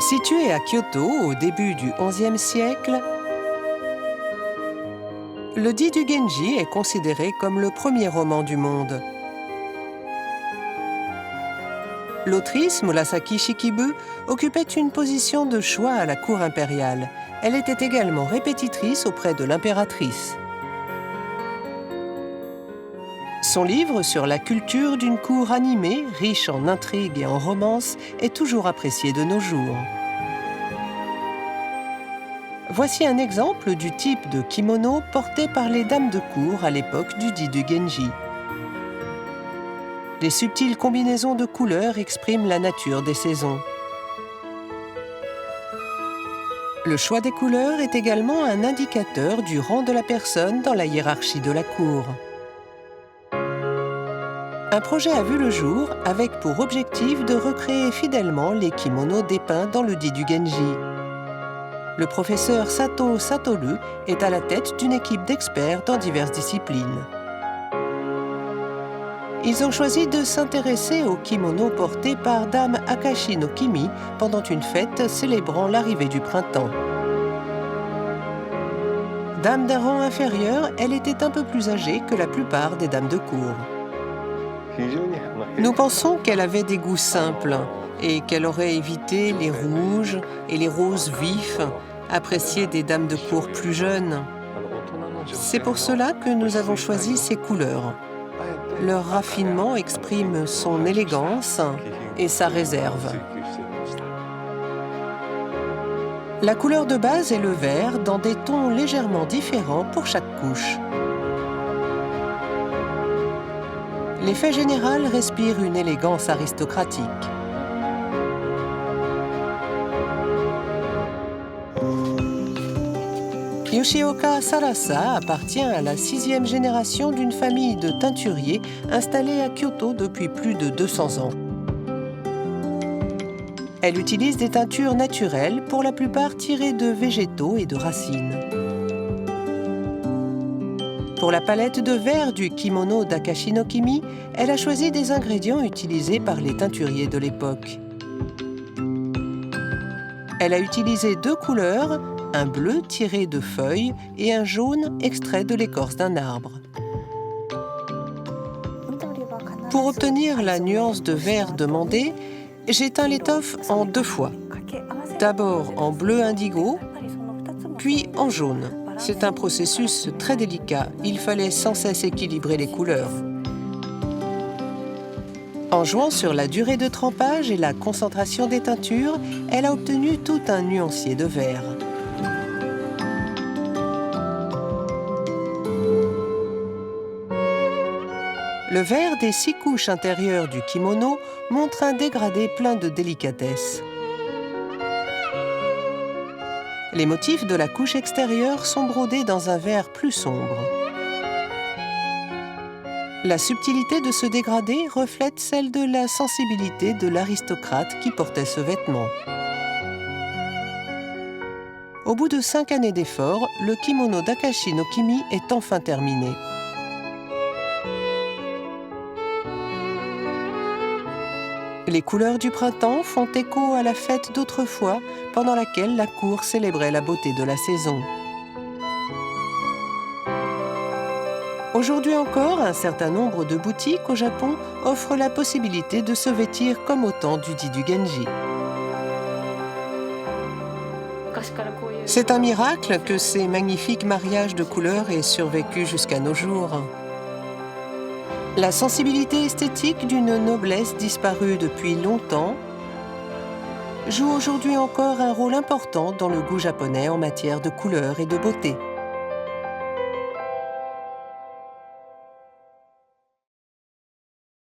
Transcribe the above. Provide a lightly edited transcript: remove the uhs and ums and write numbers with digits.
Situé à Kyoto au début du XIe siècle, le Di du Genji est considéré comme le premier roman du monde. L'autrice Murasaki Shikibu occupait une position de choix à la cour impériale. Elle était également répétitrice auprès de l'impératrice. Son livre sur la culture d'une cour animée, riche en intrigues et en romances, est toujours apprécié de nos jours. Voici un exemple du type de kimono porté par les dames de cour à l'époque du Di du Genji. Les subtiles combinaisons de couleurs expriment la nature des saisons. Le choix des couleurs est également un indicateur du rang de la personne dans la hiérarchie de la cour. Un projet a vu le jour avec pour objectif de recréer fidèlement les kimonos dépeints dans le Di du Genji. Le professeur Sato Satoru est à la tête d'une équipe d'experts dans diverses disciplines. Ils ont choisi de s'intéresser aux kimonos portés par Dame Akashi no Kimi pendant une fête célébrant l'arrivée du printemps. Dame d'un rang inférieur, elle était un peu plus âgée que la plupart des dames de cour. Nous pensons qu'elle avait des goûts simples et qu'elle aurait évité les rouges et les roses vifs, appréciés des dames de cour plus jeunes. C'est pour cela que nous avons choisi ces couleurs. Leur raffinement exprime son élégance et sa réserve. La couleur de base est le vert dans des tons légèrement différents pour chaque couche. L'effet général respire une élégance aristocratique. Yoshioka Sarasa appartient à la 6e génération d'une famille de teinturiers installée à Kyoto depuis plus de 200 ans. Elle utilise des teintures naturelles, pour la plupart tirées de végétaux et de racines. Pour la palette de vert du kimono d'Akashi no Kimi, elle a choisi des ingrédients utilisés par les teinturiers de l'époque. Elle a utilisé 2 couleurs, un bleu tiré de feuilles et un jaune extrait de l'écorce d'un arbre. Pour obtenir la nuance de vert demandée, j'ai teint l'étoffe en 2 fois. D'abord en bleu indigo, puis en jaune. C'est un processus très délicat. Il fallait sans cesse équilibrer les couleurs. En jouant sur la durée de trempage et la concentration des teintures, elle a obtenu tout un nuancier de vert. Le vert des 6 couches intérieures du kimono montre un dégradé plein de délicatesse. Les motifs de la couche extérieure sont brodés dans un vert plus sombre. La subtilité de ce dégradé reflète celle de la sensibilité de l'aristocrate qui portait ce vêtement. Au bout de 5 années d'efforts, le kimono d'Akashi no Kimi est enfin terminé. Les couleurs du printemps font écho à la fête d'autrefois, pendant laquelle la cour célébrait la beauté de la saison. Aujourd'hui encore, un certain nombre de boutiques au Japon offrent la possibilité de se vêtir comme au temps du Di du Genji. C'est un miracle que ces magnifiques mariages de couleurs aient survécu jusqu'à nos jours. La sensibilité esthétique d'une noblesse disparue depuis longtemps joue aujourd'hui encore un rôle important dans le goût japonais en matière de couleurs et de beauté.